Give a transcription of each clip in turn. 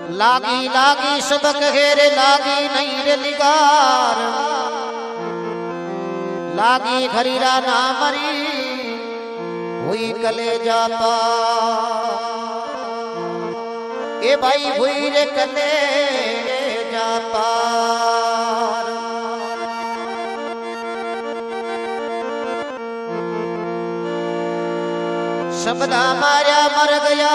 लागी लागी सबक हेरे लागी नहीं रे लिगार लागी खरीरा ना मरी हुई कले जापा ए भाई हुई रे कले जापा शब्दा मारा मर गया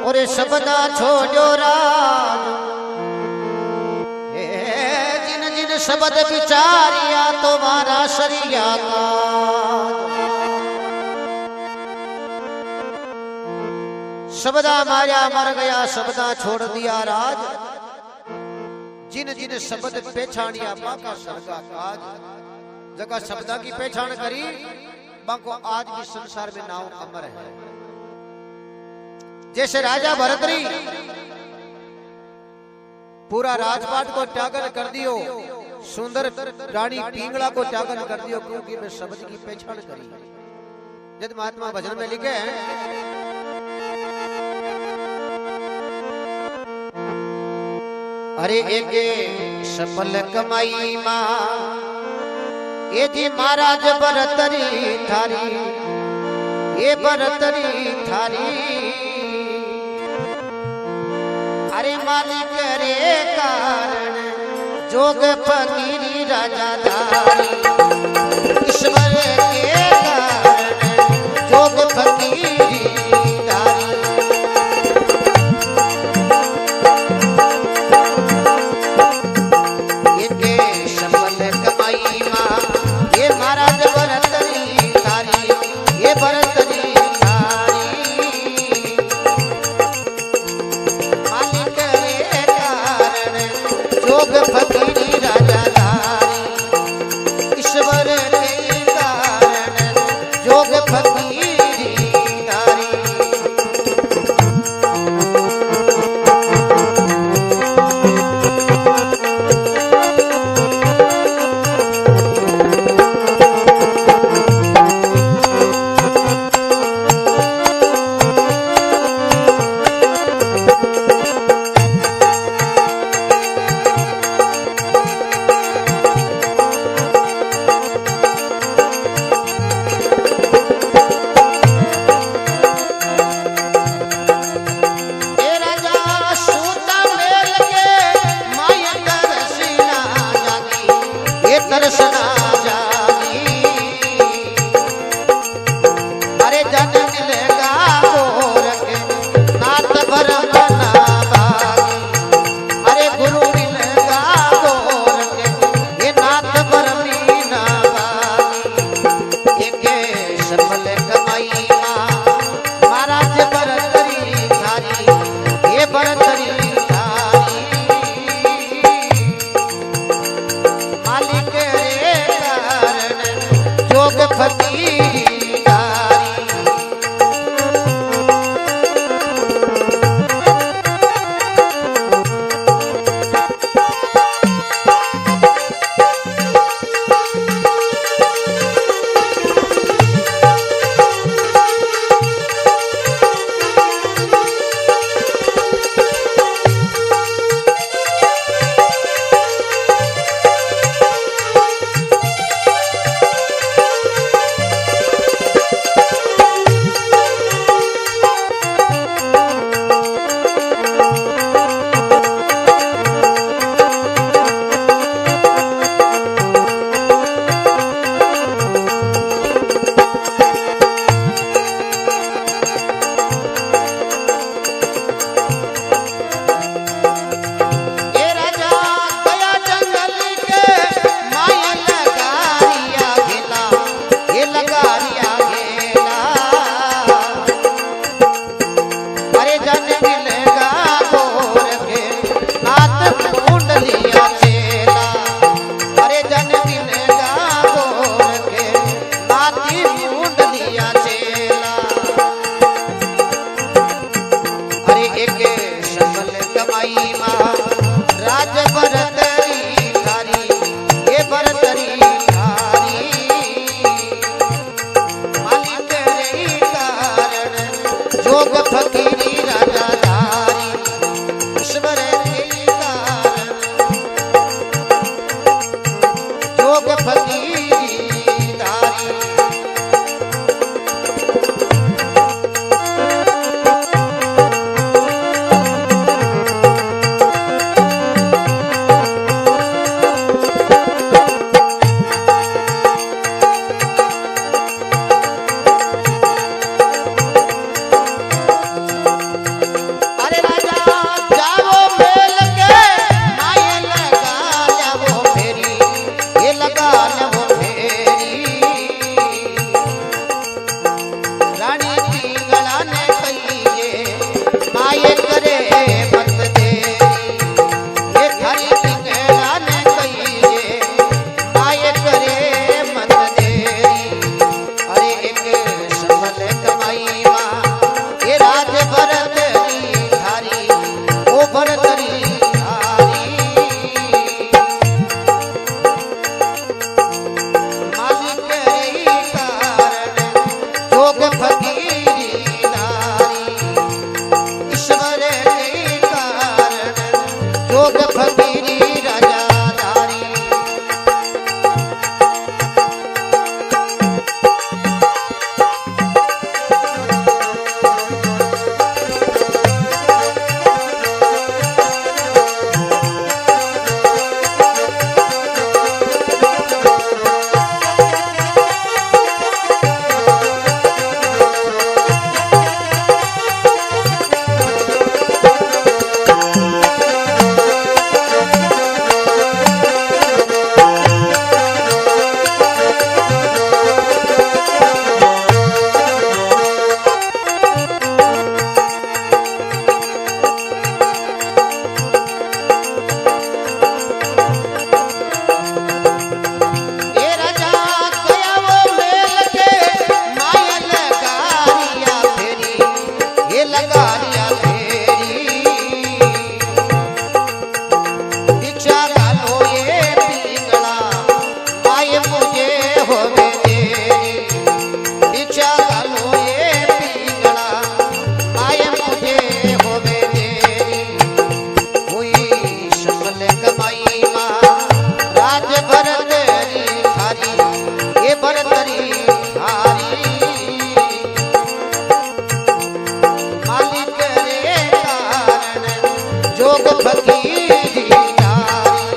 और शब्दा छोड़ो राज जिन जिन शब्द विचारिया तुम्हारा शरिया का शब्दा मारा मर गया शब्दा छोड़ दिया राज जिन जिन शब्द पहचानिया बाका सरगा काज जगह शब्दा की पहचान करी बाको आज भी संसार में नाम अमर है। जैसे राजा भरतरी पूरा राजपाट को त्यागन कर दियो सुंदर रानी पिंगला को त्यागन कर दियो क्योंकि मैं शब्द की पहचान करी। जब महात्मा भजन में लिखे अरे एक सफल कमाई मां ये जी महाराज भरतरी थारी ये भरतरी थारी अरे मालिक रे कारण जोग फकीरी राजा धारी ईश्वर के कारण जोग फकीरी धारी ये सफल कमाई मां ये महाराज भरतरी थारी ये भरतरी थारी मालिक रे कारण जोग फकीरी राजा धारी ईश्वर के कारण जोग फकीरी धारी जोग फकीरी राजा धारी गालिया तेरी भिक्षा घालो ये पिंगला माए मुझे होवे तेरी भिक्षा घालो ये पिंगला माए मुझे होवे तेरी हुई सकल कमाई मां राज भरतरी थारी ये भरतरी थारी मालिक रे कारण जोग फकीरी नारी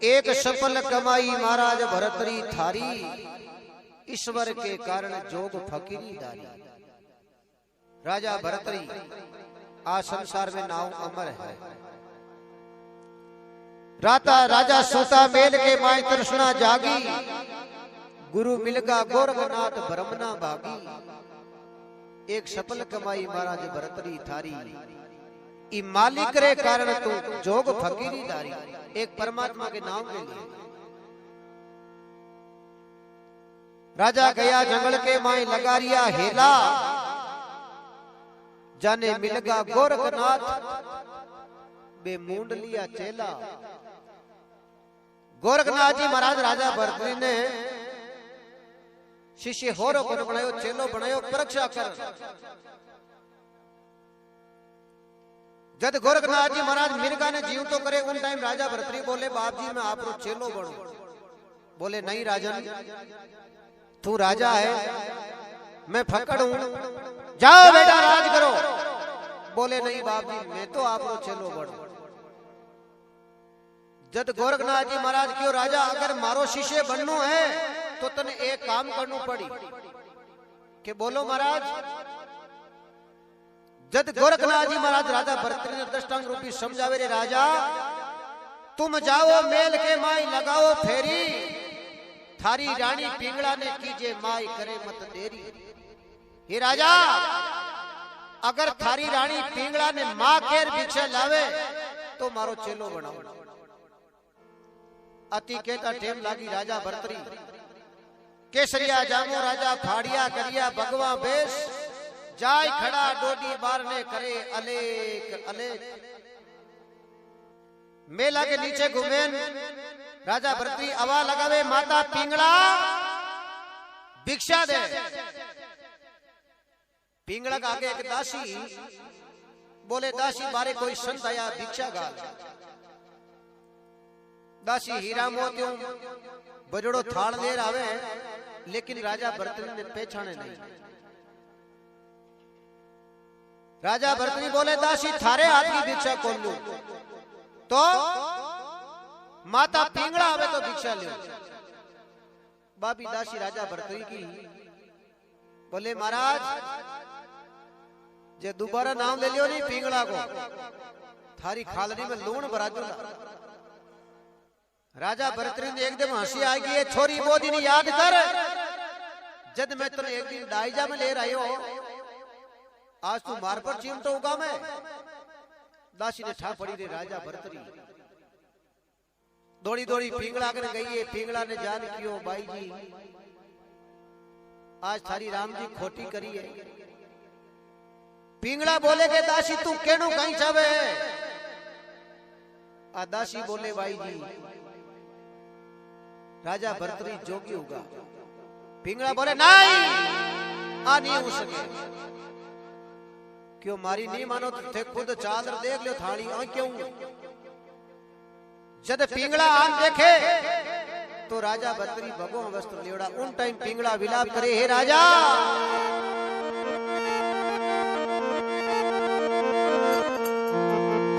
एक सफल कमाई महाराज भरतरी थारी, ईश्वर के कारण जोग फकीरी दारी। राजा भरतरी आज संसार में नाम अमर है। राजा सोता मेल के माय तृष्णा जागी, गुरु मिलगा गोरखनाथ ब्रह्मना भागी। एक सफल कमाई महाराज भरतरी थारी, ई मालिक रे कारण तू जोग फकीरी दारी। एक परमात्मा के नाम के लिए राजा गया जंगल के माय लगारिया हेला, जाने मिलगा गोरखनाथ बे मूंड लिया चेला। गोरखनाथ जी महाराज राजा भरतरी ने शिष्य होरो को बनायो, चेलो बनायो, परीक्षा कर। जब गोरखनाथ जी महाराज मिर्गा ने जीव तो करे, उन टाइम राजा भरतरी बोले बाप जी मैं आप चेलो बनू। बोले नहीं राजन, तू राजा है, मैं फकड़ हूं, जाओ बेटा राज करो। बोले नहीं बाप जी मैं तो आप चेलो बनू। जब गोरखनाथ जी महाराज क्यों राजा अगर मारो शिष्य बननो है तो तने एक काम करना पड़ी कि बोलो महाराज। जब गोरखनाथ जी महाराज राजा भरतरी ने दृष्टांत रूपी समझावे रे राजा, तुम जाओ मेल के माई लगाओ फेरी, थारी रानी पिंगला ने कीजे माई करे मत देरी। हे राजा अगर थारी रानी पिंगला ने मां केर भिक्षा लावे तो मारो चेलो बनाओ। अति केता टेम लागी राजा भरतरी, केसरिया जामो राजा फाड़िया करिया भगवा बेश, जाय खड़ा डोडी बार ने करे अलेख अलेख। मेला के नीचे घूमेन राजा भरतरी आवाज लगावे माता पिंगला भिक्षा दे। पिंगला का आगे एक दासी बोले दासी बारे कोई संत आया भिक्षा गाल। दासी हीरा मोतियों बजड़ो थाल लेर आवे, लेकिन राजा भरतरी ने पहचाने नहीं। राजा भरतरी बोले दासी थारे हाथ की भिक्षा कौन लूं? तो माता पिंगला आवे तो भिक्षा ले। बाबी दासी राजा भरतरी की बोले महाराज जे दोबारा नाम ले लियो नहीं पिंगला को, थारी खालनी में लूण भरा दूंगा। राजा भरतरी ने एकदम हंसी आ गई, छोरी वो दिन याद कर जब मैं तुझे एक दिन डाइजा में ले रही हो, आज तू मार पर चिमटा होगा। मैं दासी ने ठा पड़ी रे राजा भरतरी दौड़ी दौड़ी पिंगला कर गई है। पिंगला ने जान कियो भाई जी आज थारी राम जी खोटी करी है। पिंगला बोले के दासी तू केनो कहीं चावे? आ दासी बोले भाई जी राजा भरतरी जोगी होगा। पिंगला बोले नहीं आ नहीं हो सके। क्यों मारी नहीं मानो तो थे खुद चादर देख लो थाली आ क्यों। जब पिंगला आन देखे तो राजा भरतरी भगो वस्त्र लेवड़ा। उन टाइम पिंगला विलाप करे हे राजा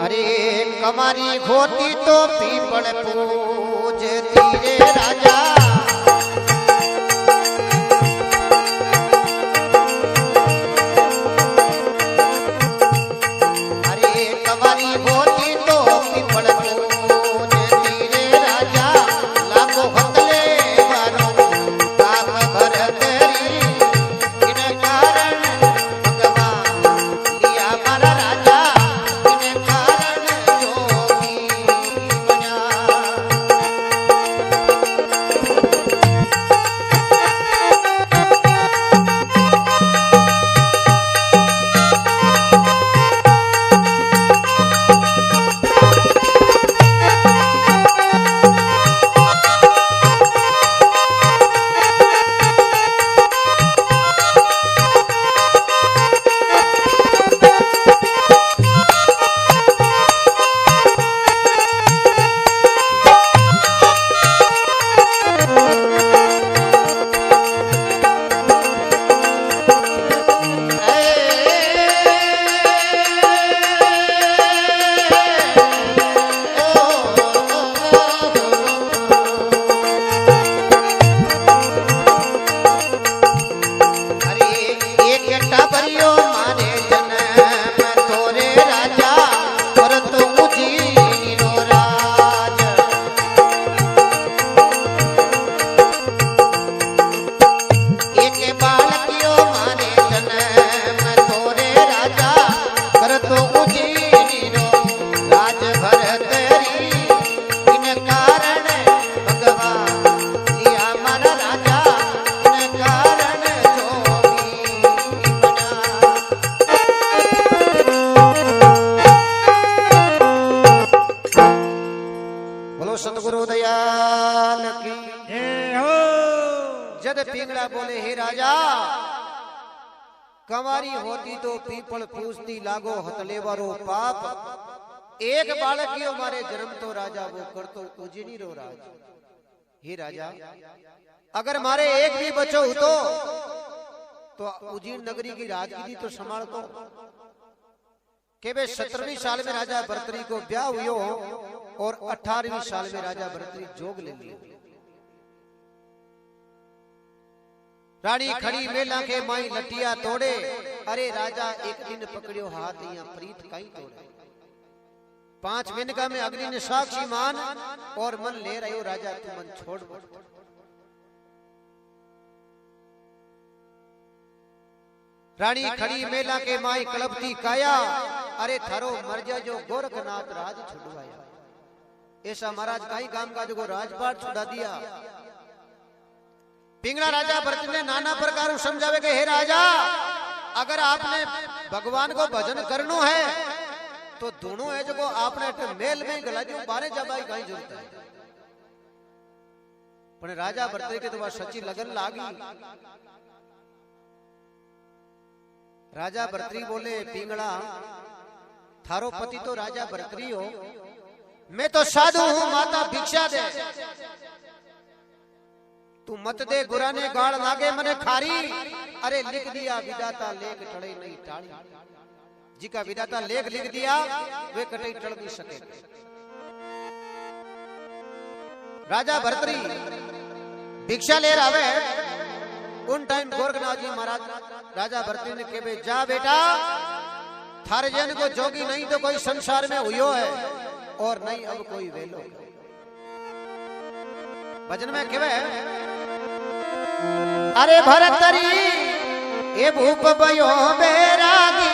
अरे कमारी खोती तो पीपल पूजती रे राजा। अरे कमारी खोती तो पीपल पूजती रे राजा। लाखों हतले मारो काम भरतरी, इन कारण भगवान लिया मारा राजा। इन सतगुरु दयाल की जय हो। जद पिंगला बोले हे राजा कमारी होती तो पीपल पूछती लागो हतलेवरो पाप एक बालक की हमारे जन्म तो राजा वो कर तो उजनी रो राज। हे राजा अगर मारे एक भी बच्चो तो उजीर नगरी की राजगीरी तो संभाल को के वे 17वीं साल में राजा भरतरी को ब्याह हुयो और 18वीं साल में राजा भरतरी जोग ले लियो। रानी खड़ी मेला के माई लटिया तोड़े अरे राजा एक दिन पकड़ियो हाथ या प्रीत कहीं तोड़े 5 मिनका में अग्नि ने साक्षी मान और मन ले रहे हो राजा तू मन छोड़ रानी खड़ी मेला के माई कलपती काया अरे थारो मर्जा जो गोरखनाथ राज छुड़वाया ऐसा महाराज काई काम का जो राजपाट छुड़ा दिया। पिंगला राजा भरत ने नाना प्रकार समझावे के हे राजा अगर आपने भगवान को भजन करनो है तो दोनों है जो आपने मेल में गला दियो बारे जबाई कहीं जरूरत है। पर राजा भरत के तो बात सच्ची लगन लागी। राजा भरतरी बोले पिंगला थारो पति तो राजा भरतरी हो मैं तो साधु हूं माता भिक्षा दे तू मत दे गुराने गाड़ लागे मने खारी अरे लिख दिया विदाता लेख टड़े नहीं टाड़ी जी का विदाता लेख लिख दिया वे कटे टड़ नहीं सके। राजा भरतरी भिक्षा ले रहा उन टाइम गोरखनाथ जी महाराज राजा भरतरी ने कहे जा बेटा थारे जन को जोगी नहीं तो कोई संसार में हुयो है और नहीं अब कोई वेलो। भजन में कहे अरे भरतरी ये भूप भयो बैरागी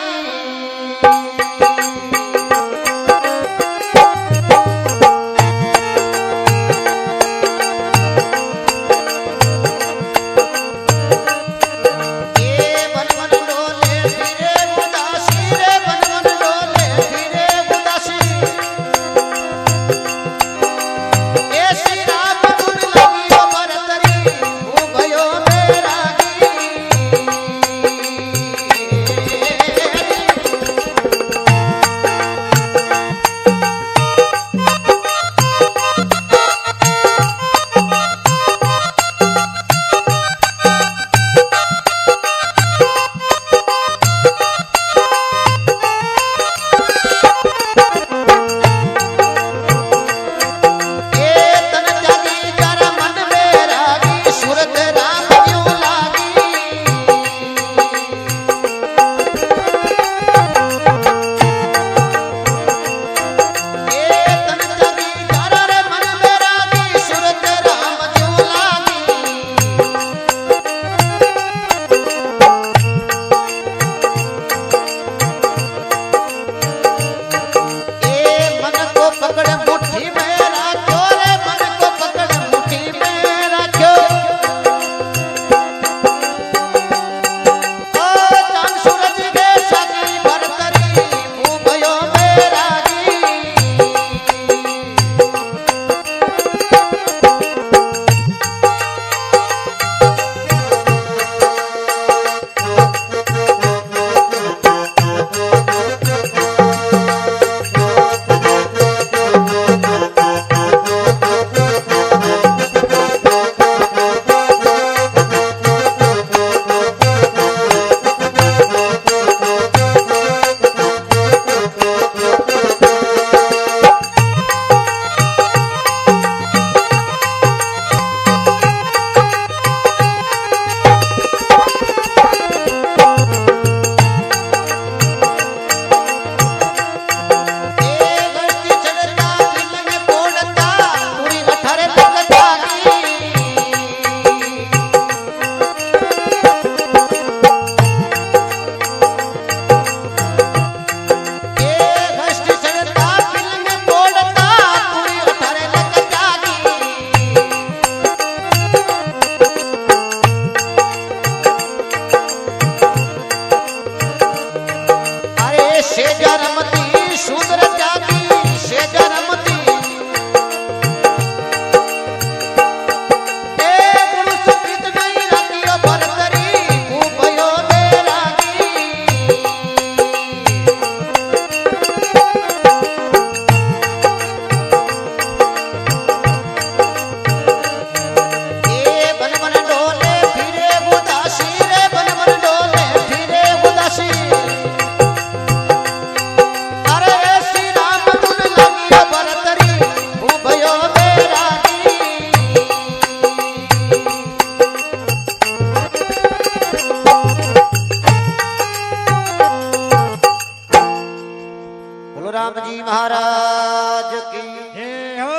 राम जी महाराज की जय हो।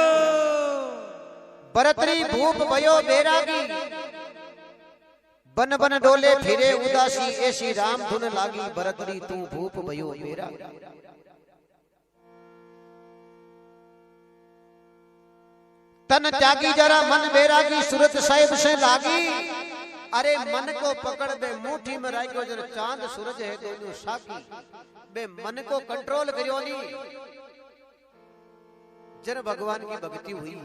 बरतरी भूप भयो बैरागी, बन बन डोले फिरे उदासी, ऐसी राम धुन लागी, बरतरी तू भूप भयो बैरागी। तन त्यागी जरा मन बैरागी, सूरत साहिब से लागी। अरे मन को पकड़ बे मुट्ठी में राखो, जर चांद सूरज है दोनों साकी। बे मन को कंट्रोल करियो नी, जर भगवान की भक्ति हुई।